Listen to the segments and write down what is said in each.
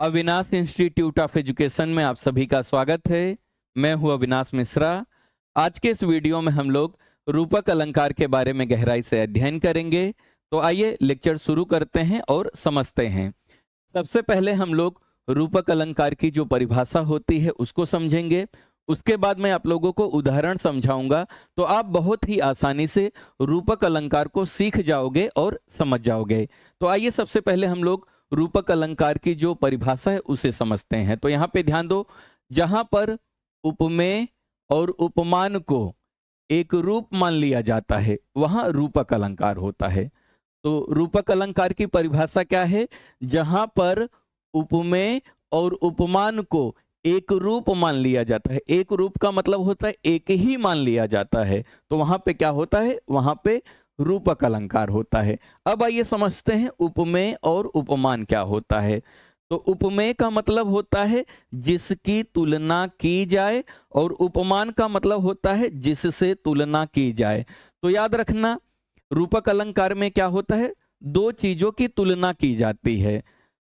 Avinash institute of education में आप सभी का स्वागत है। मैं हूं अविनाश मिश्रा। आज के इस वीडियो में हम लोग रूपक अलंकार के बारे में गहराई से अध्ययन करेंगे। तो आइए लेक्चर शुरू करते हैं और समझते हैं। सबसे पहले हम लोग रूपक अलंकार की जो परिभाषा होती है उसको समझेंगे। उसके बाद मैं आप लोगों को उदाहरण समझाऊंगा, तो आप बहुत ही आसानी से रूपक अलंकार को सीख जाओगे और समझ जाओगे। तो आइए सबसे पहले हम लोग रूपक अलंकार की जो परिभाषा है उसे समझते हैं। तो यहाँ पे ध्यान दो, जहां पर उपमेय और उपमान को एक रूप मान लिया जाता है वहां रूपक अलंकार होता है। तो रूपक अलंकार की परिभाषा क्या है? जहां पर उपमेय और उपमान को एक रूप मान लिया जाता है। एक रूप का मतलब होता है एक ही मान लिया जाता है, तो वहां पे क्या होता है? वहां पे रूपक अलंकार होता है। अब आइए समझते हैं उपमेय और उपमान क्या होता है। तो उपमेय का मतलब होता है जिसकी तुलना की जाए, और उपमान का मतलब होता है जिससे तुलना की जाए। तो याद रखना, रूपक अलंकार में क्या होता है? दो चीजों की तुलना की जाती है।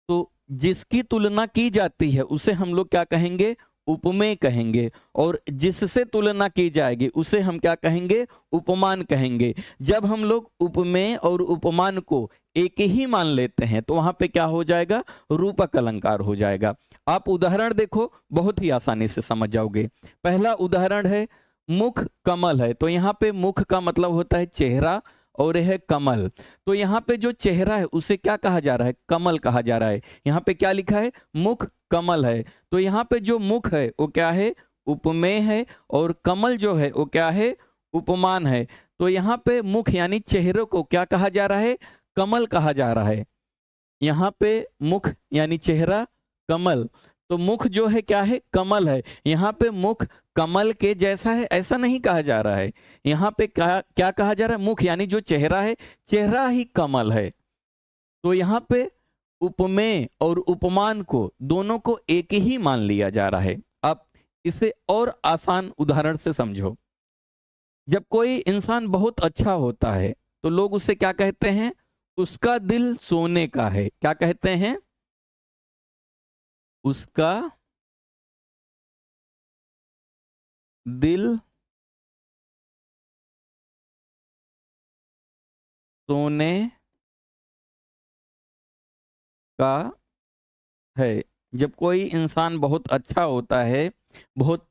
तो जिसकी तुलना की जाती है उसे हम लोग क्या कहेंगे? उपमेय कहेंगे। और जिससे तुलना की जाएगी उसे हम क्या कहेंगे? उपमान कहेंगे। जब हम लोग उपमेय और उपमान को एक ही मान लेते हैं तो वहां पे क्या हो जाएगा? रूपक अलंकार हो जाएगा। आप उदाहरण देखो, बहुत ही आसानी से समझ जाओगे। पहला उदाहरण है मुख कमल है। तो यहाँ पे मुख का मतलब होता है चेहरा, और यह है कमल। तो यहाँ पे जो चेहरा है उसे क्या कहा जा रहा है? कमल कहा जा रहा है। यहाँ पे क्या लिखा है? मुख कमल है। तो यहाँ पे जो मुख है वो क्या है? उपमेय है। और कमल जो है वो क्या है? उपमान है। तो यहाँ पे मुख यानी चेहरे को क्या कहा जा रहा है? कमल कहा जा रहा है। यहाँ पे मुख यानी चेहरा कमल, तो मुख जो है क्या है? कमल है। यहाँ पे मुख कमल के जैसा है ऐसा नहीं कहा जा रहा है। यहाँ पे क्या क्या कहा जा रहा है? मुख यानी जो चेहरा है, चेहरा ही कमल है। तो यहाँ पे उपमेय और उपमान को दोनों को एक ही मान लिया जा रहा है। आप इसे और आसान उदाहरण से समझो। जब कोई इंसान बहुत अच्छा होता है तो लोग उसे क्या कहते हैं? उसका दिल सोने का है। क्या कहते हैं? उसका दिल सोने का है। जब कोई इंसान बहुत अच्छा होता है, बहुत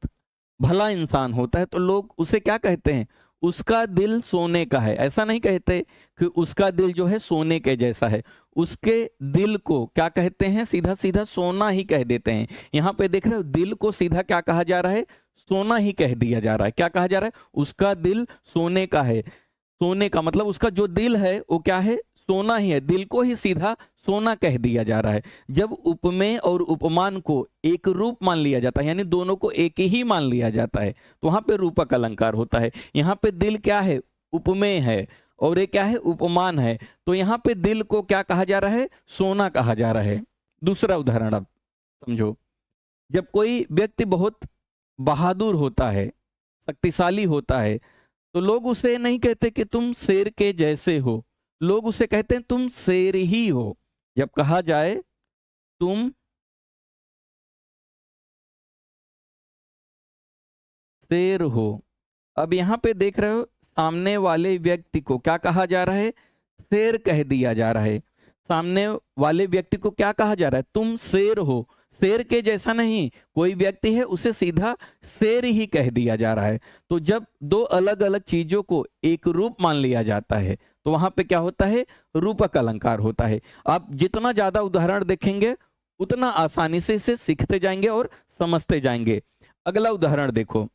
भला इंसान होता है, तो लोग उसे क्या कहते हैं? उसका दिल सोने का है। ऐसा नहीं कहते कि उसका दिल जो है सोने के जैसा है। उसके दिल को क्या कहते हैं? सीधा सीधा सोना ही कह देते हैं। यहाँ पे देख रहे हो, दिल को सीधा क्या कहा जा रहा है? सोना ही कह दिया जा रहा है। क्या कहा जा रहा है? उसका दिल सोने का है। सोने का मतलब उसका जो दिल है वो क्या है? सोना ही है। दिल को ही सीधा सोना कह दिया जा रहा है। जब उपमेय और उपमान को एक रूप मान लिया जाता है, यानी दोनों को एक ही मान लिया जाता है, तो वहां पे रूपक अलंकार होता है। यहाँ पे दिल क्या है? उपमेय है। और ये क्या है? उपमान है। तो यहाँ पे दिल को क्या कहा जा रहा है? सोना कहा जा रहा है। दूसरा उदाहरण अब समझो। जब कोई व्यक्ति बहुत बहादुर होता है, शक्तिशाली होता है, तो लोग उसे नहीं कहते कि तुम शेर के जैसे हो। लोग उसे कहते हैं तुम शेर ही हो। जब कहा जाए तुम शेर हो, अब यहां पे देख रहे हो सामने वाले व्यक्ति को क्या कहा जा रहा है? शेर कह दिया जा रहा है। सामने वाले व्यक्ति को क्या कहा जा रहा है? तुम शेर हो। शेर के जैसा नहीं, कोई व्यक्ति है उसे सीधा शेर ही कह दिया जा रहा है। तो जब दो अलग अलग चीजों को एक रूप मान लिया जाता है तो वहां पे क्या होता है? रूपक अलंकार होता है। आप जितना ज्यादा उदाहरण देखेंगे उतना आसानी से इसे सीखते जाएंगे और समझते जाएंगे। अगला उदाहरण देखो।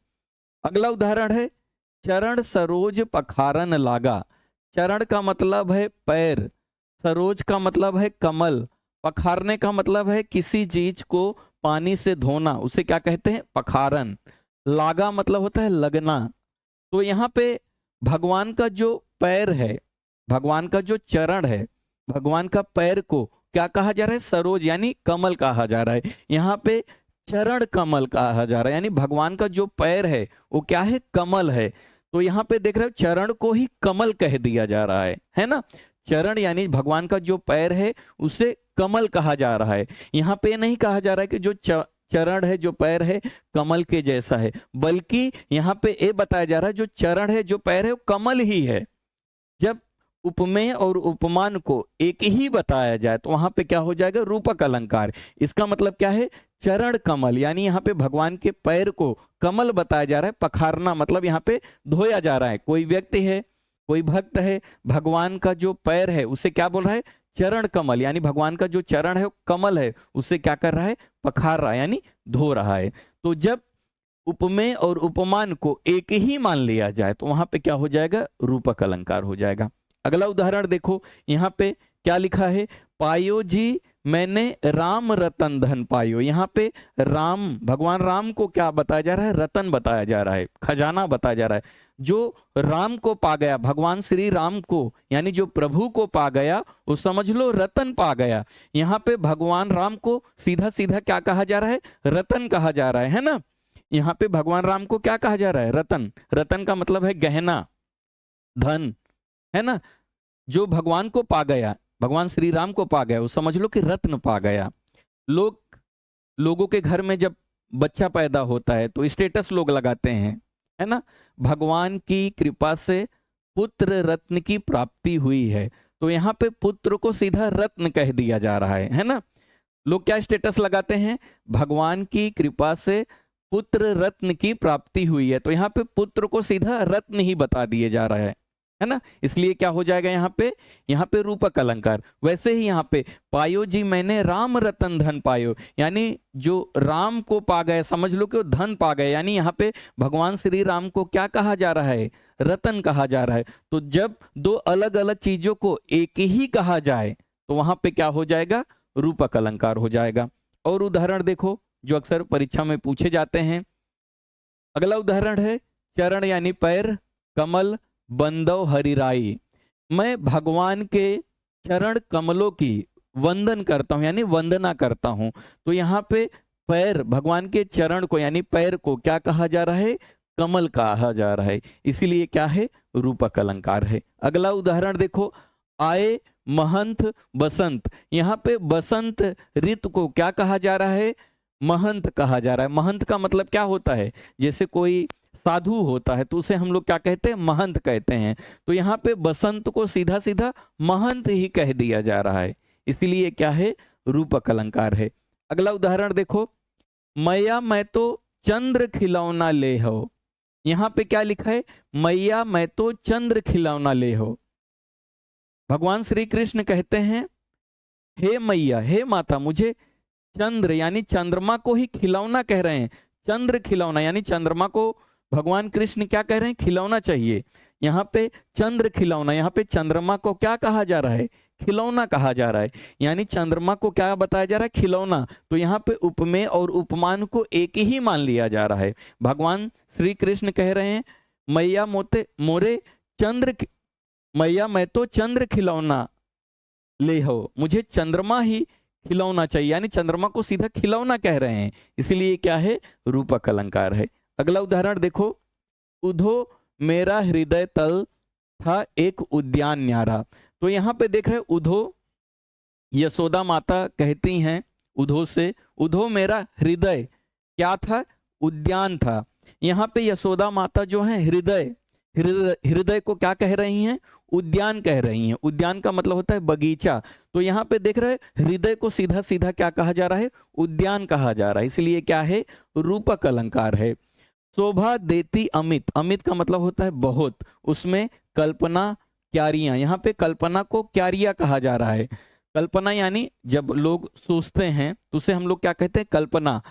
अगला उदाहरण है चरण सरोज पखारन लागा। चरण का मतलब है पैर, सरोज का मतलब है कमल, पखारने का मतलब है किसी चीज को पानी से धोना, उसे क्या कहते हैं? पखारन। लागा मतलब होता है लगना। तो यहाँ पे भगवान का जो पैर है, भगवान का जो चरण है, भगवान का पैर को क्या कहा जा रहा है? सरोज यानी कमल कहा जा रहा है। यहाँ पे चरण कमल कहा जा रहा है, यानी भगवान का जो पैर है वो क्या है? कमल है। तो यहाँ पे देख रहे हो चरण को ही कमल कह दिया जा रहा है ना? चरण यानी भगवान का जो पैर है उसे कमल कहा जा रहा है। यहाँ पे नहीं कहा जा रहा है कि जो चरण है, जो पैर है, कमल के जैसा है, बल्कि यहाँ पे ये बताया जा रहा है जो चरण है, जो पैर है, वो कमल ही है। जब उपमेय और उपमान को एक ही बताया जाए तो वहां पे क्या हो जाएगा? रूपक अलंकार। इसका मतलब क्या है? चरण कमल, यानी यहाँ पे भगवान के पैर को कमल बताया जा रहा है। पखारना मतलब यहाँ पे धोया जा रहा है। कोई व्यक्ति है, कोई भक्त है, भगवान का जो पैर है उसे क्या बोल रहा है? चरण कमल, यानी भगवान का जो चरण है वो कमल है, उसे क्या कर रहा है? पखार रहा है, यानी धो रहा है। तो जब उपमेय और उपमान को एक ही मान लिया जाए तो वहां पे क्या हो जाएगा? रूपक अलंकार हो जाएगा। अगला उदाहरण देखो, यहाँ पे क्या लिखा है? पायो जी मैंने राम रतन धन पायो। यहाँ पे राम, भगवान राम को क्या बताया जा रहा है? रतन बताया जा रहा है, खजाना बताया जा रहा है। जो राम को पा गया, भगवान श्री राम को, यानी जो प्रभु को पा गया, वो समझ लो रतन पा गया। यहाँ पे भगवान राम को सीधा सीधा क्या कहा जा रहा है? रतन कहा जा रहा है ना। यहाँ पे भगवान राम को क्या कहा जा रहा है? रतन। रतन का मतलब है गहना, धन, है ना। जो भगवान को पा गया, भगवान श्री राम को पा गया, वो समझ लो कि रत्न पा गया। लोगों के घर में जब बच्चा पैदा होता है तो स्टेटस लोग लगाते हैं, है ना। भगवान की कृपा से पुत्र रत्न की प्राप्ति हुई है, तो यहाँ पे पुत्र को सीधा रत्न कह दिया जा रहा है ना। लोग क्या स्टेटस लगाते हैं? भगवान की कृपा से पुत्र रत्न की प्राप्ति हुई है, तो यहाँ पे पुत्र को सीधा रत्न ही बता दिए जा रहा है ना। इसलिए क्या हो जाएगा यहाँ पे रूपक अलंकार। वैसे ही यहाँ पे पायो जी मैंने राम रतन धन पायो, यानी जो राम को पा गए, समझ लो कि वो धन पा गए, यानी यहाँ पे भगवान श्री राम को क्या कहा जा रहा है? रतन कहा जा रहा है। तो जब दो अलग अलग चीजों को एक ही कहा जाए तो वहां पे क्या हो जाएगा? रूपक अलंकार हो जाएगा। और उदाहरण देखो जो अक्सर परीक्षा में पूछे जाते हैं। अगला उदाहरण है चरण यानी पैर, कमल बंदव हरिराई। मैं भगवान के चरण कमलों की वंदन करता हूं, यानी वंदना करता हूं। तो यहाँ पे पैर, भगवान के चरण को यानी पैर को क्या कहा जा रहा है? कमल कहा जा रहा है। इसीलिए क्या है? रूपक अलंकार है। अगला उदाहरण देखो, आए महंत बसंत। यहाँ पे बसंत ऋतु को क्या कहा जा रहा है? महंत कहा जा रहा है। महंत का मतलब क्या होता है? जैसे कोई साधु होता है तो उसे हम लोग क्या कहते हैं? महंत कहते हैं। तो यहाँ पे बसंत को सीधा सीधा महंत ही कह दिया जा रहा है, इसीलिए क्या है? रूपक अलंकार है। अगला उदाहरण देखो, मैया मैं तो चंद्र खिलौना ले हो। यहाँ पे क्या लिखा है? मैया मैं तो चंद्र खिलौना ले हो। भगवान श्री कृष्ण कहते हैं, हे मैया, हे माता, मुझे चंद्र यानी चंद्रमा को ही खिलौना कह रहे हैं। चंद्र खिलौना यानी चंद्रमा को भगवान कृष्ण क्या कह रहे हैं? खिलौना चाहिए। यहाँ पे चंद्र खिलौना, यहाँ पे चंद्रमा को क्या कहा जा रहा है? खिलौना कहा जा रहा है, यानी चंद्रमा को क्या बताया जा रहा है? खिलौना। तो यहाँ पे उपमेय और उपमान को एक ही मान लिया जा रहा है। भगवान श्री कृष्ण कह रहे हैं, मैया मोरे चंद्र, मैया मैं तो चंद्र खिलौना ले हो, मुझे चंद्रमा ही खिलौना चाहिए, यानी चंद्रमा को सीधा खिलौना कह रहे हैं, इसलिए क्या है? रूपक अलंकार है। अगला उदाहरण देखो, उधो मेरा हृदय तल था एक उद्यान न्यारा। तो यहाँ पे देख रहे उधो, यशोदा माता कहती हैं उधो से, उधो मेरा हृदय क्या था? उद्यान था। यहाँ पे यशोदा माता जो है हृदय को क्या कह रही हैं? उद्यान कह रही हैं। उद्यान का मतलब होता है बगीचा। तो यहाँ पे देख रहे हृदय को सीधा सीधा क्या कहा जा रहा है? उद्यान कहा जा रहा है, इसलिए क्या है? रूपक अलंकार है। शोभा देती अमित, अमित का मतलब होता है बहुत, उसमें कल्पना क्यारियां, यहाँ पे कल्पना को क्यारिया कहा जा रहा है। कल्पना यानी जब लोग सोचते हैं तो उसे हम लोग क्या कहते हैं? कल्पना।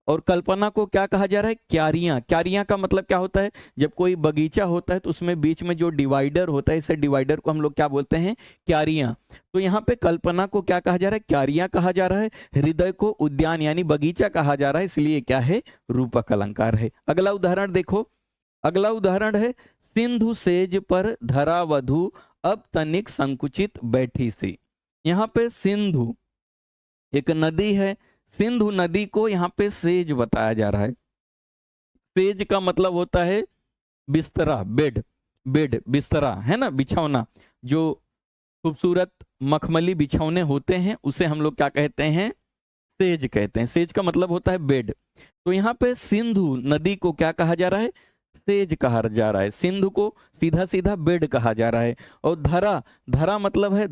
और कल्पना को क्या कहा जा रहा है? क्यारियां। क्यारियां का मतलब क्या होता है? जब कोई बगीचा होता है तो उसमें बीच में जो डिवाइडर होता है, इसे डिवाइडर को हम लोग क्या बोलते हैं? क्यारियां। तो यहाँ पे कल्पना को क्या कहा जा रहा है? क्यारियां कहा जा रहा है। हृदय को उद्यान यानी बगीचा कहा जा रहा है, इसलिए क्या है? रूपक अलंकार है। अगला उदाहरण देखो, अगला उदाहरण है, सिंधु सेज पर धरा वधु अब तनिक संकुचित बैठी सी। यहाँ पे सिंधु एक नदी है, सिंधु नदी को यहाँ पे सेज बताया जा रहा है। सेज का मतलब होता है बिस्तरा, बेड, बिस्तरा है ना, बिछौना। जो खूबसूरत मखमली बिछौने होते हैं उसे हम लोग क्या कहते हैं, सेज कहते हैं। सेज का मतलब होता है बेड। तो यहाँ पे सिंधु नदी को क्या कहा जा रहा है, सेज कहा जा रहा है। सिंधु को सीधा सीधा बेड कहा जा रहा है। और धरा, धरा मतलब है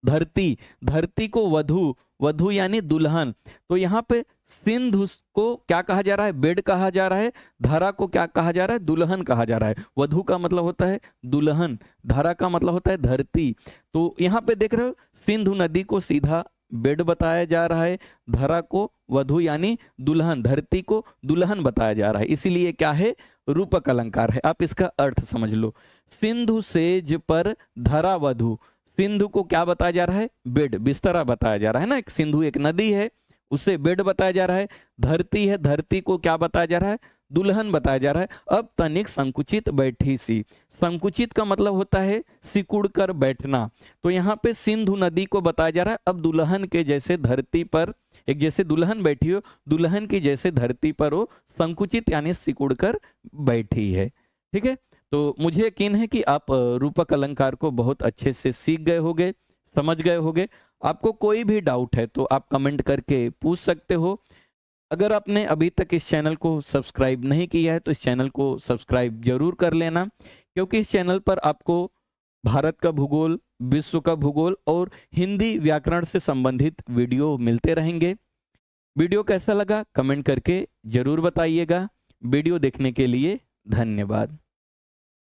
धरती, धरती को वधु, वधु यानी दुल्हन। तो यहाँ पे सिंधु को क्या कहा जा रहा है, बेड कहा जा रहा है। धरा को क्या कहा जा रहा है, दुल्हन कहा जा रहा है। वधु का मतलब होता है दुल्हन, धरा का मतलब होता है धरती। तो यहाँ पे देख रहे हो, सिंधु नदी को सीधा बेड बताया जा रहा है, धरा को वधु यानी दुल्हन, धरती को दुल्हन बताया जा रहा है। इसीलिए क्या है, रूपक अलंकार है। आप इसका अर्थ समझ लो, सिंधु सेज पर धरा वधु। सिंधु को क्या बताया जा रहा है, बेड, बिस्तरा बताया जा रहा है ना। एक सिंधु एक नदी है, उसे बेड बताया जा रहा है। धरती है, धरती को क्या बताया जा रहा है, दुल्हन बताया जा रहा है। अब तनिक संकुचित बैठी सी, संकुचित का मतलब होता है सिकुड़ कर बैठना। तो यहाँ पे सिंधु नदी को बताया जा रहा है अब दुल्हन के जैसे धरती पर, एक जैसे दुल्हन बैठी हो, दुल्हन की जैसे धरती पर वो संकुचित यानी सिकुड़ कर बैठी है। ठीक है, तो मुझे यकीन है कि आप रूपक अलंकार को बहुत अच्छे से सीख गए होंगे, समझ गए होंगे। आपको कोई भी डाउट है तो आप कमेंट करके पूछ सकते हो। अगर आपने अभी तक इस चैनल को सब्सक्राइब नहीं किया है तो इस चैनल को सब्सक्राइब जरूर कर लेना, क्योंकि इस चैनल पर आपको भारत का भूगोल, विश्व का भूगोल और हिंदी व्याकरण से संबंधित वीडियो मिलते रहेंगे। वीडियो कैसा लगा कमेंट करके जरूर बताइएगा। वीडियो देखने के लिए धन्यवाद।